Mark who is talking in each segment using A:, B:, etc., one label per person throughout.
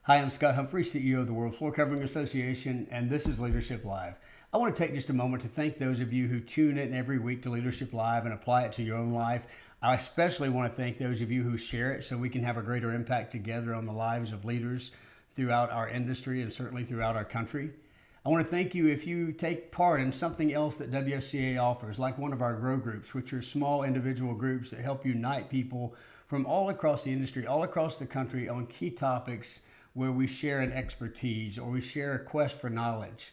A: Hi, I'm Scott Humphrey, CEO of the World Floor Covering Association, and this is Leadership Live. I want to take just a moment to thank those of you who tune in every week to Leadership Live and apply it to your own life. I especially want to thank those of you who share it so we can have a greater impact together on the lives of leaders throughout our industry and certainly throughout our country. I want to thank you if you take part in something else that WFCA offers, like one of our grow groups, which are small individual groups that help unite people from all across the industry, all across the country on key topics where we share an expertise or we share a quest for knowledge.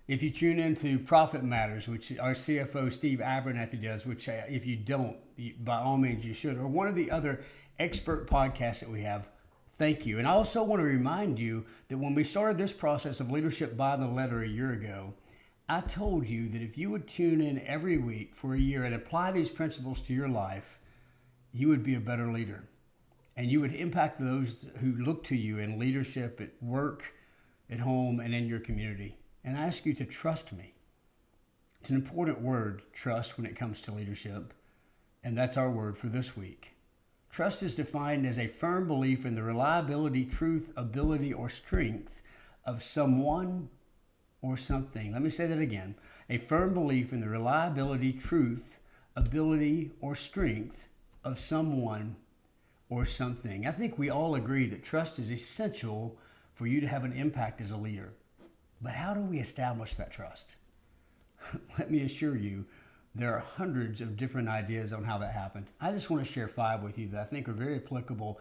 A: If you tune into Profit Matters, which our CFO Steve Abernathy does, which if you don't, by all means you should, or one of the other expert podcasts that we have, thank you. And I also want to remind you that when we started this process of Leadership by the Letter a year ago, I told you that if you would tune in every week for a year and apply these principles to your life, you would be a better leader. And you would impact those who look to you in leadership at work, at home, and in your community. And I ask you to trust me. It's an important word, trust, when it comes to leadership. And that's our word for this week. Trust is defined as a firm belief in the reliability, truth, ability, or strength of someone or something. Let me say that again. A firm belief in the reliability, truth, ability, or strength of someone or something. I think we all agree that trust is essential for you to have an impact as a leader. But how do we establish that trust? Let me assure you, there are hundreds of different ideas on how that happens. I just want to share 5 with you that I think are very applicable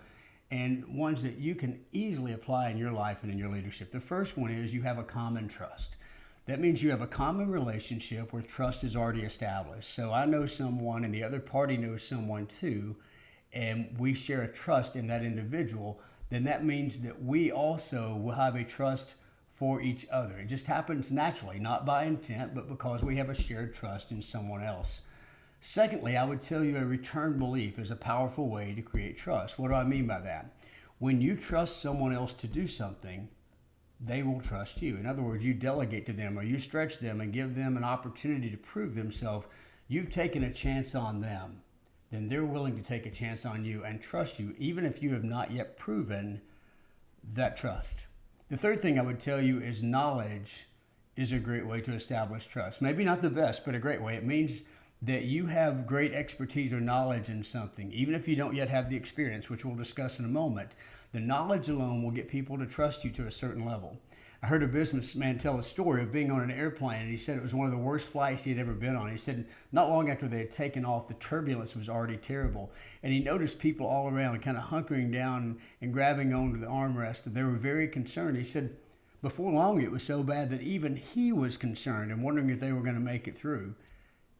A: and ones that you can easily apply in your life and in your leadership. The first one is you have a common trust. That means you have a common relationship where trust is already established. So I know someone and the other party knows someone too, and we share a trust in that individual, then that means that we also will have a trust for each other. It just happens naturally, not by intent, but because we have a shared trust in someone else. Secondly, I would tell you a return belief is a powerful way to create trust. What do I mean by that? When you trust someone else to do something, they will trust you. In other words, you delegate to them or you stretch them and give them an opportunity to prove themselves. You've taken a chance on them. Then they're willing to take a chance on you and trust you, even if you have not yet proven that trust. The third thing I would tell you is knowledge is a great way to establish trust. Maybe not the best, but a great way. It means that you have great expertise or knowledge in something, even if you don't yet have the experience, which we'll discuss in a moment. The knowledge alone will get people to trust you to a certain level. I heard a businessman tell a story of being on an airplane, and he said it was one of the worst flights he had ever been on. He said not long after they had taken off, the turbulence was already terrible, and he noticed people all around kind of hunkering down and grabbing onto the armrest, and they were very concerned. He said before long it was so bad that even he was concerned and wondering if they were going to make it through.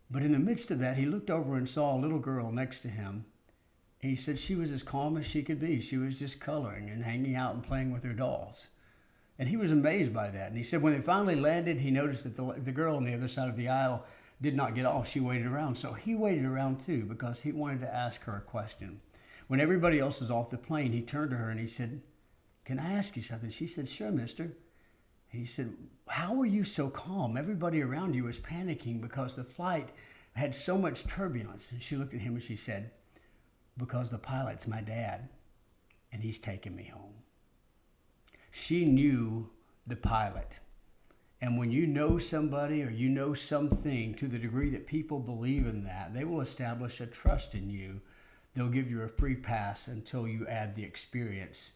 A: But in the midst of that, he looked over and saw a little girl next to him, and he said she was as calm as she could be. She was just coloring and hanging out and playing with her dolls. And he was amazed by that. And he said when they finally landed, he noticed that the girl on the other side of the aisle did not get off. She waited around. So he waited around too because he wanted to ask her a question. When everybody else was off the plane, he turned to her and he said, "Can I ask you something?" She said, "Sure, mister." He said, "How were you so calm? Everybody around you was panicking because the flight had so much turbulence." And she looked at him and she said, "Because the pilot's my dad and he's taking me home." She knew the pilot. And when you know somebody or you know something to the degree that people believe in that, they will establish a trust in you. They'll give you a free pass until you add the experience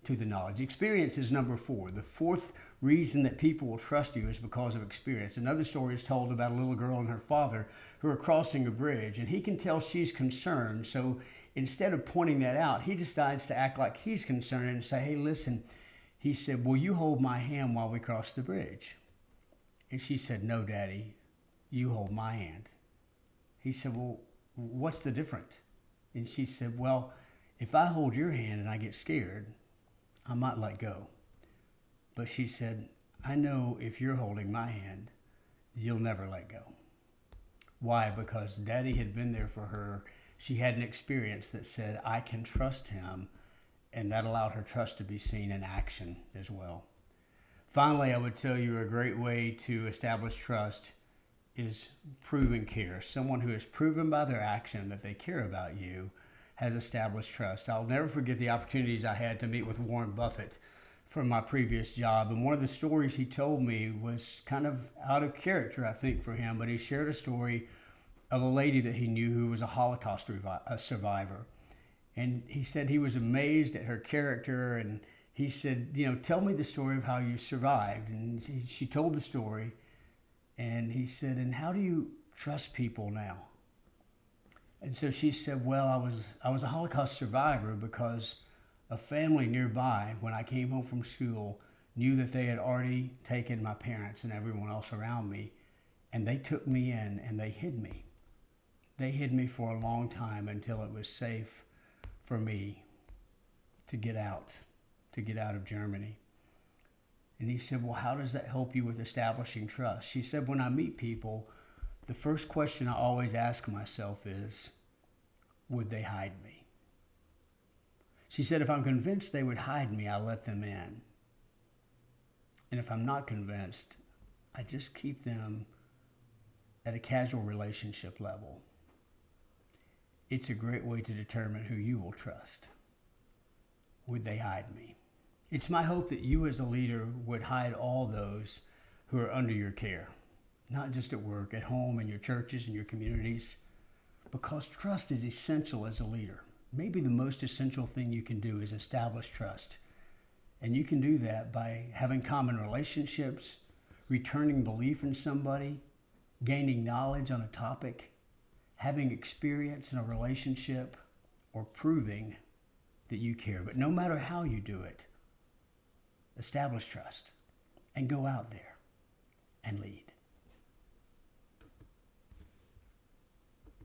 A: to the knowledge. Experience is number 4. The fourth reason that people will trust you is because of experience. Another story is told about a little girl and her father who are crossing a bridge, and he can tell she's concerned. So instead of pointing that out, he decides to act like he's concerned and say, "Hey, listen," he said, "Will you hold my hand while we cross the bridge?" And she said, "No, Daddy, you hold my hand." He said, "Well, what's the difference?" And she said, "Well, if I hold your hand and I get scared, I might let go." But she said, "I know if you're holding my hand, you'll never let go." Why? Because Daddy had been there for her. She had an experience that said, "I can trust him." And that allowed her trust to be seen in action as well. Finally, I would tell you a great way to establish trust is proven care. Someone who has proven by their action that they care about you has established trust. I'll never forget the opportunities I had to meet with Warren Buffett from my previous job. And one of the stories he told me was kind of out of character, I think, for him. But he shared a story of a lady that he knew who was a Holocaust survivor. And he said he was amazed at her character. And he said, tell me the story of how you survived. And she told the story. And he said, and how do you trust people now? And so she said, well, I was a Holocaust survivor because a family nearby, when I came home from school, knew that they had already taken my parents and everyone else around me, and they took me in and they hid me. They hid me for a long time until it was safe for me to get out of Germany. And he said, well, how does that help you with establishing trust? She said, when I meet people, the first question I always ask myself is, would they hide me? She said, if I'm convinced they would hide me, I let them in. And if I'm not convinced, I just keep them at a casual relationship level. It's a great way to determine who you will trust. Would they hide me? It's my hope that you as a leader would hide all those who are under your care. Not just at work, at home, in your churches and your communities, because trust is essential as a leader. Maybe the most essential thing you can do is establish trust. And you can do that by having common relationships, returning belief in somebody, gaining knowledge on a topic, having experience in a relationship, or proving that you care. But no matter how you do it, establish trust and go out there and lead.